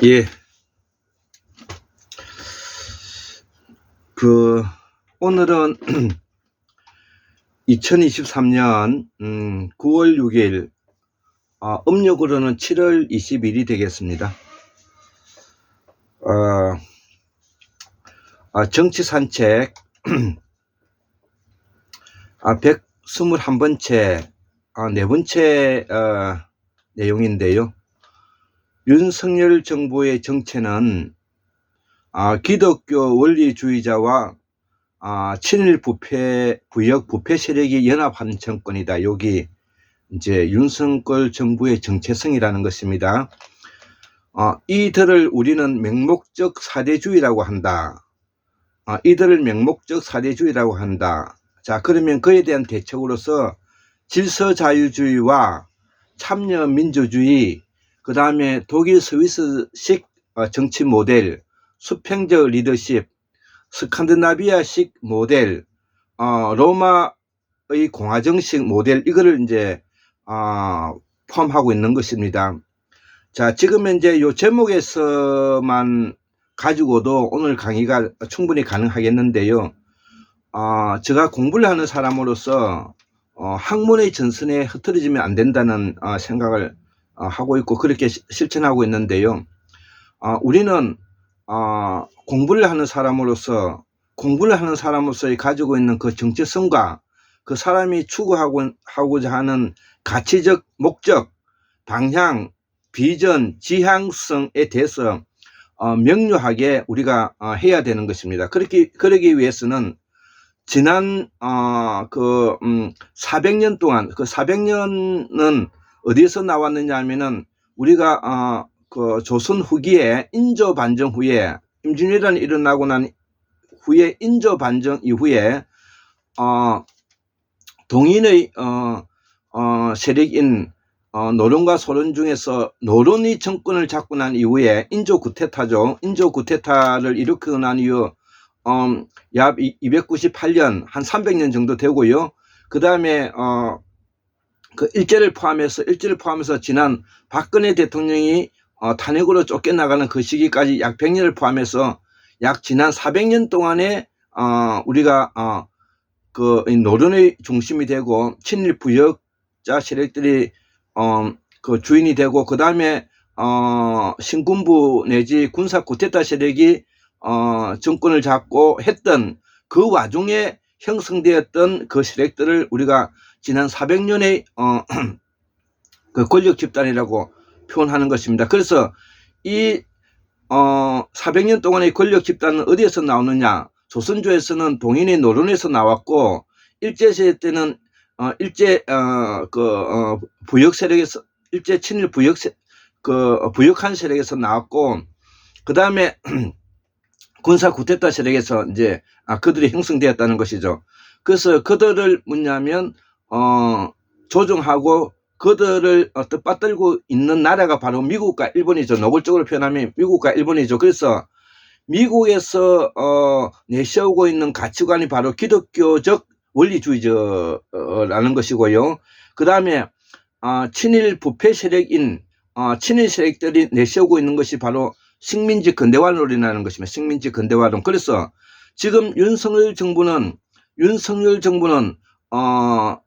예. 오늘은 2023년 9월 6일, 음력으로는 7월 20일이 되겠습니다. 정치 산책 121번째, 네 번째 내용인데요. 윤석열 정부의 정체는 기독교 원리주의자와 친일 부역 부패 세력이 연합한 정권이다. 여기 이제 윤석열 정부의 정체성이라는 것입니다. 이들을 우리는 맹목적 사대주의라고 한다. 이들을 맹목적 사대주의라고 한다. 자, 그러면 그에 대한 대책으로서 질서자유주의와 참여민주주의, 그 다음에 독일 스위스식 정치 모델, 수평적 리더십, 스칸디나비아식 모델, 로마의 공화정식 모델, 이거를 이제 포함하고 있는 것입니다. 자, 지금 이제 요 제목에서만 가지고도 오늘 강의가 충분히 가능하겠는데요. 제가 공부를 하는 사람으로서 학문의 전선에 흐트러지면 안 된다는 생각을 하고 있고 그렇게 실천하고 있는데요. 우리는 공부를 하는 사람으로서의 가지고 있는 그 정체성과 그 사람이 추구하고자 하는 가치적 목적, 방향, 비전, 지향성에 대해서 명료하게 우리가 해야 되는 것입니다. 그러기 위해서는 지난 400년 동안, 그 400년은 어디에서 나왔느냐 하면은 우리가 그 조선 후기에 인조 반정 후에, 임진왜란이 일어나고 난 후에 인조 반정 이후에 동인의 세력인 노론과 소론 중에서 노론이 정권을 잡고 난 이후에 인조 구테타죠. 인조 구테타를 일으키고 난 이후 약 298년, 한 300년 정도 되고요. 그 다음에 그 일제를 포함해서 지난 박근혜 대통령이 탄핵으로 쫓겨나가는 그 시기까지 약 100년을 포함해서 약 지난 400년 동안에 우리가 그 노론의 중심이 되고 친일 부역자 세력들이 그 주인이 되고, 그 다음에 신군부 내지 군사 쿠데타 세력이 정권을 잡고 했던 그 와중에 형성되었던 그 세력들을 우리가 지난 400년의 그 권력 집단이라고 표현하는 것입니다. 그래서 이 400년 동안의 권력 집단은 어디에서 나오느냐? 조선조에서는 동인의 노론에서 나왔고, 일제시대 때는 부역 세력에서, 일제 친일 부역한 세력에서 나왔고, 그 다음에 군사 쿠데타 세력에서 이제 그들이 형성되었다는 것이죠. 그래서 그들을 뭐냐면 조종하고 그들을 뜻받들고 있는 나라가 바로 미국과 일본이죠. 노골적으로 표현하면 미국과 일본이죠. 그래서 미국에서 내세우고 있는 가치관이 바로 기독교적 원리주의자라는 것이고요. 그 다음에 친일 부패 세력인 친일 세력들이 내세우고 있는 것이 바로 식민지 근대화론이라는 것입니다. 식민지 근대화론. 그래서 지금 윤석열 정부는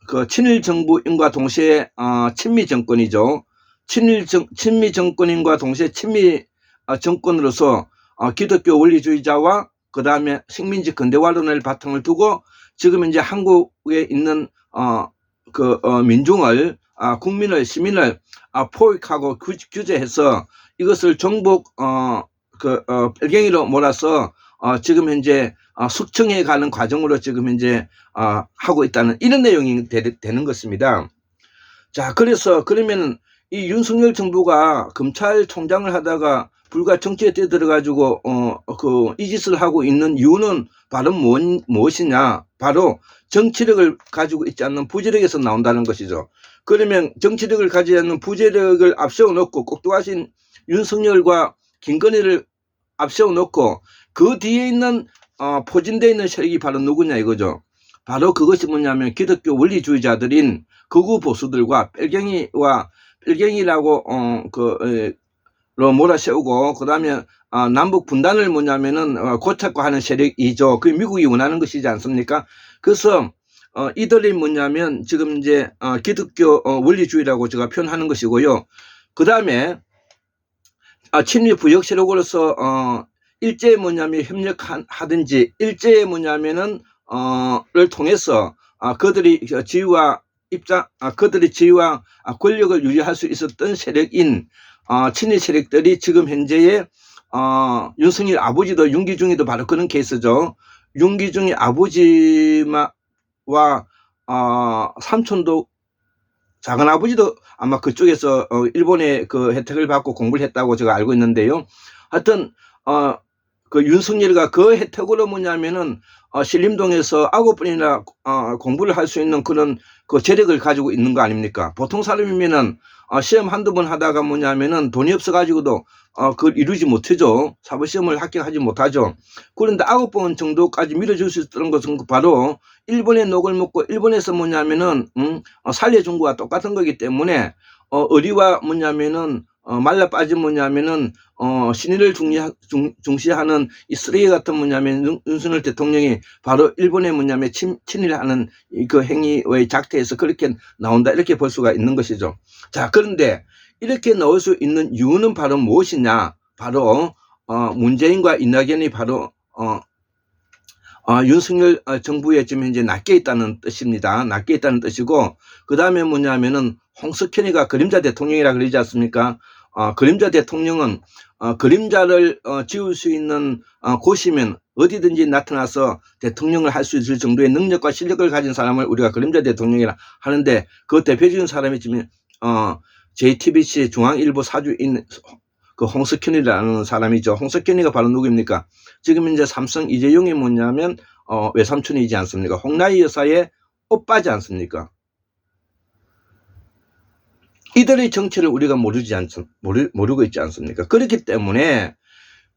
그 친일 정부인과 동시에 친미 정권이죠. 친미 정권인과 동시에 친미 정권으로서 기독교 원리주의자와 그 다음에 식민지 근대화론을 바탕을 두고 지금 이제 한국에 있는 민중을, 국민을, 시민을 포획하고 규제해서 이것을 정복 빨갱이로 몰아서 지금 현재 숙청해 가는 과정으로 지금 현재 하고 있다는 이런 내용이 되는 것입니다. 자, 그러면 이 윤석열 정부가 검찰총장을 하다가 불과 정치에 뛰어들어가지고 이 짓을 하고 있는 이유는 바로 무엇이냐? 바로 정치력을 가지고 있지 않는 부재력에서 나온다는 것이죠. 그러면 정치력을 가지지 않는 부재력을 앞세워 놓고 꼭두가신 윤석열과 김건희를 앞세워 놓고 그 뒤에 있는 포진되어 있는 세력이 바로 누구냐 이거죠. 바로 그것이 뭐냐면 기독교 원리주의자들인 극우 보수들과 일경이라고 로 몰아세우고 그다음에 남북 분단을 뭐냐면은 고착고 하는 세력이죠. 그 미국이 원하는 것이지 않습니까? 그래서 이들이 뭐냐면 지금 이제 기독교 원리주의라고 제가 표현하는 것이고요. 그다음에 친미 부역 세력으로서 일제에 뭐냐면 협력하든지 일제에 뭐냐면은 를 통해서 그들이 지위와 그들이 지위와 권력을 유지할 수 있었던 세력인 친일 세력들이 지금 현재의 윤석열 아버지도 윤기중이도 바로 그런 케이스죠. 윤기중의 아버지와 삼촌도 작은 아버지도 아마 그쪽에서 일본의 그 혜택을 받고 공부를 했다고 제가 알고 있는데요. 하여튼 그 윤석열이가 그 혜택으로 뭐냐면은 신림동에서 9번이나 공부를 할 수 있는 그런 그 재력을 가지고 있는 거 아닙니까? 보통 사람이면은 시험 한두 번 하다가 뭐냐면은 돈이 없어가지고도 그걸 이루지 못하죠. 사법시험을 합격하지 못하죠. 그런데 9번 정도까지 밀어줄 수 있었던 것은 바로 일본의 녹을 먹고 일본에서 뭐냐면은 살려준 거와 똑같은 거기 때문에 의리와 뭐냐면은 말라 빠진 뭐냐면은 신의를 중시하는 이 쓰레기 같은 뭐냐면 윤석열 대통령이 바로 일본의 뭐냐면 친일하는 그 행위의 작태에서 그렇게 나온다 이렇게 볼 수가 있는 것이죠. 자, 그런데 이렇게 나올 수 있는 이유는 바로 무엇이냐? 바로 문재인과 이낙연이 바로 윤석열 정부에 지금 현재 낚여 있다는 뜻입니다. 낚여 있다는 뜻이고, 그 다음에 뭐냐면은 홍석현이가 그림자 대통령이라 그러지 않습니까? 그림자 대통령은 그림자를 지울 수 있는 곳이면 어디든지 나타나서 대통령을 할 수 있을 정도의 능력과 실력을 가진 사람을 우리가 그림자 대통령이라 하는데, 그 대표적인 사람이 지금 JTBC 중앙일보 사주인 그 홍석현이라는 사람이죠. 홍석현이가 바로 누구입니까? 지금 이제 삼성 이재용이 뭐냐면 외삼촌이지 않습니까? 홍나희 여사의 오빠지 않습니까? 이들의 정체를 우리가 모르고 있지 않습니까? 그렇기 때문에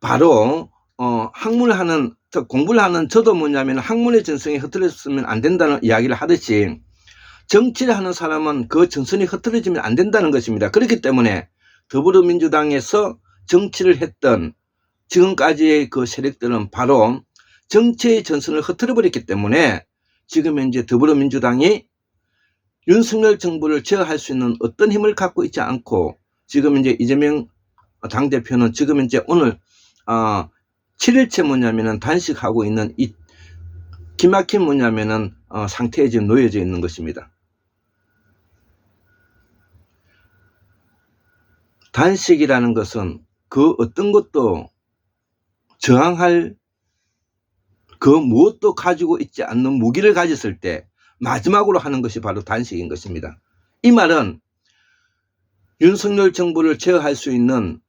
바로 공부를 하는 저도 뭐냐면 학문의 전성이 흐트러졌으면 안 된다는 이야기를 하듯이 정치를 하는 사람은 그 전선이 흐트러지면 안 된다는 것입니다. 그렇기 때문에 더불어민주당에서 정치를 했던 지금까지의 그 세력들은 바로 정치의 전선을 흐트러 버렸기 때문에 지금 현재 더불어민주당이 윤석열 정부를 제어할 수 있는 어떤 힘을 갖고 있지 않고, 지금 이제 이재명 당대표는 지금 이제 오늘 7일째 뭐냐면은 단식하고 있는 이 기막힌 뭐냐면은 상태에 지금 놓여져 있는 것입니다. 단식이라는 것은 그 어떤 것도 저항할 그 무엇도 가지고 있지 않는 무기를 가졌을 때 마지막으로 하는 것이 바로 단식인 것입니다. 이 말은 윤석열 정부를 제어할 수 있는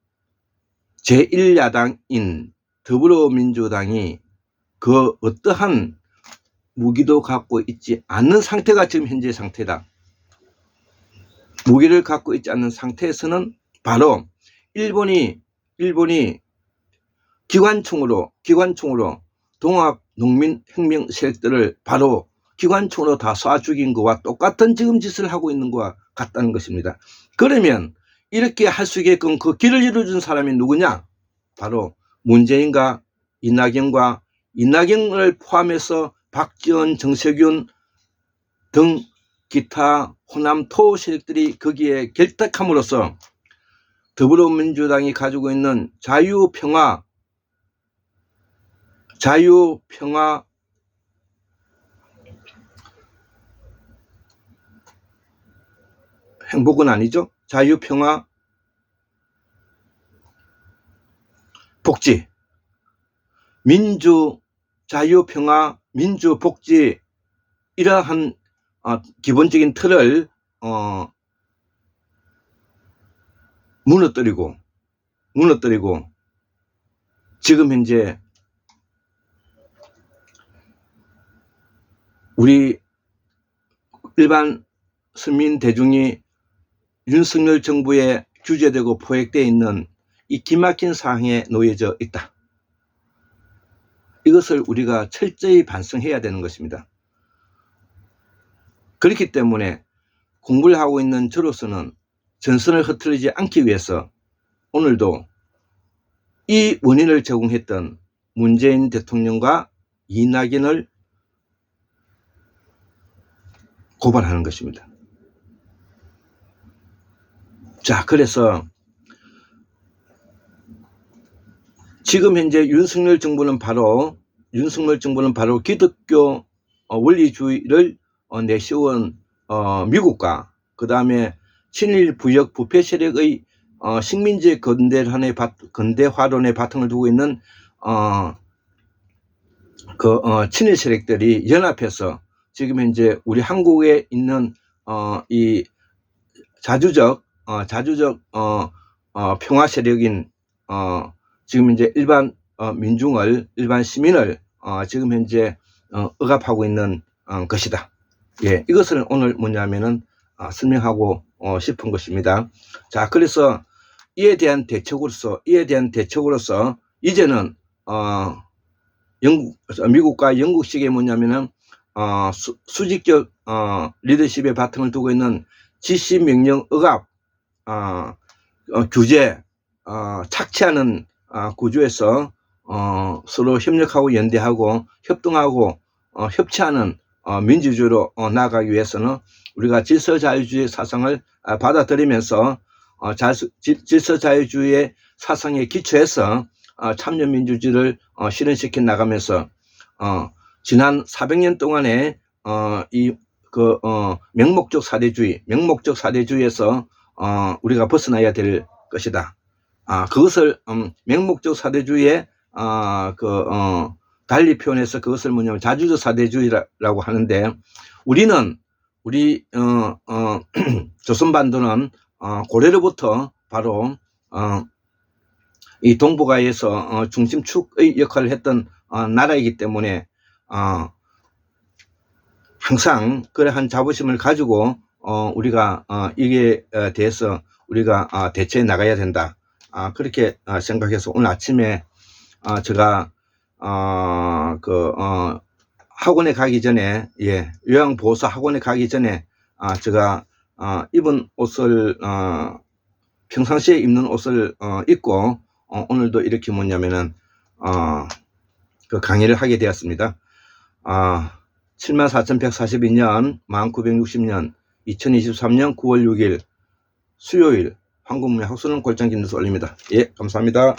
제1야당인 더불어민주당이 그 어떠한 무기도 갖고 있지 않는 상태가 지금 현재 상태다. 무기를 갖고 있지 않는 상태에서는 바로 일본이 기관총으로 동학농민혁명 세력들을 바로 기관총으로 다 쏴 죽인 것과 똑같은 지금 짓을 하고 있는 것과 같다는 것입니다. 그러면 이렇게 할 수 있게끔 그 길을 열어준 사람이 누구냐? 바로 문재인과 이낙연을 포함해서 박지원, 정세균 등 기타 호남 토 세력들이 거기에 결탁함으로써 더불어민주당이 가지고 있는 자유평화 행복은 아니죠. 자유평화 복지, 자유평화 민주복지 이러한 기본적인 틀을 무너뜨리고 지금 현재 우리 일반 서민 대중이 윤석열 정부에 규제되고 포획되어 있는 이 기막힌 상황에 놓여져 있다. 이것을 우리가 철저히 반성해야 되는 것입니다. 그렇기 때문에 공부를 하고 있는 저로서는 전선을 흐트리지 않기 위해서 오늘도 이 원인을 제공했던 문재인 대통령과 이낙연을 고발하는 것입니다. 자, 그래서 지금 현재 윤석열 정부는 바로 기독교 원리주의를 내세운 미국과 그 다음에 친일 부역 부패 세력의 식민지 근대화론의 바탕을 두고 있는 친일 세력들이 연합해서 지금 현재 우리 한국에 있는 이 자주적 평화 세력인 지금 이제 일반 시민을 지금 현재 억압하고 있는 것이다. 예, 이것을 오늘 뭐냐면은 설명하고 싶은 것입니다. 자, 그래서 이에 대한 대책으로서 이제는 미국과 영국식의 뭐냐면은 수직적 리더십의 바탕을 두고 있는 지시 명령 억압 규제 착취하는 구조에서 서로 협력하고 연대하고 협동하고 협치하는 민주주의로 나아가기 위해서는 우리가 질서자유주의 사상을 받아들이면서 질서자유주의의 사상에 기초해서 참여민주주의를 실현시켜 나가면서 지난 400년 동안의 맹목적 사대주의에서 우리가 벗어나야 될 것이다. 그것을 맹목적 사대주의에 달리 표현해서 그것을 뭐냐면 자주적 사대주의라고 하는데, 우리 조선반도는 고려로부터 바로 이 동북아에서 중심축의 역할을 했던 나라이기 때문에 항상 그러한 자부심을 가지고 우리가 이게 대해서 우리가 대처해 나가야 된다. 그렇게 생각해서 오늘 아침에 제가 학원에 가기 전에, 요양보호사 학원에 가기 전에 제가 입은 옷을 평상시에 입는 옷을 입고 오늘도 이렇게 뭐냐면은 강의를 하게 되었습니다. 74,142년 1960년 2023년 9월 6일 수요일 황금문의 학술은 골장 김대수 올립니다. 예, 감사합니다.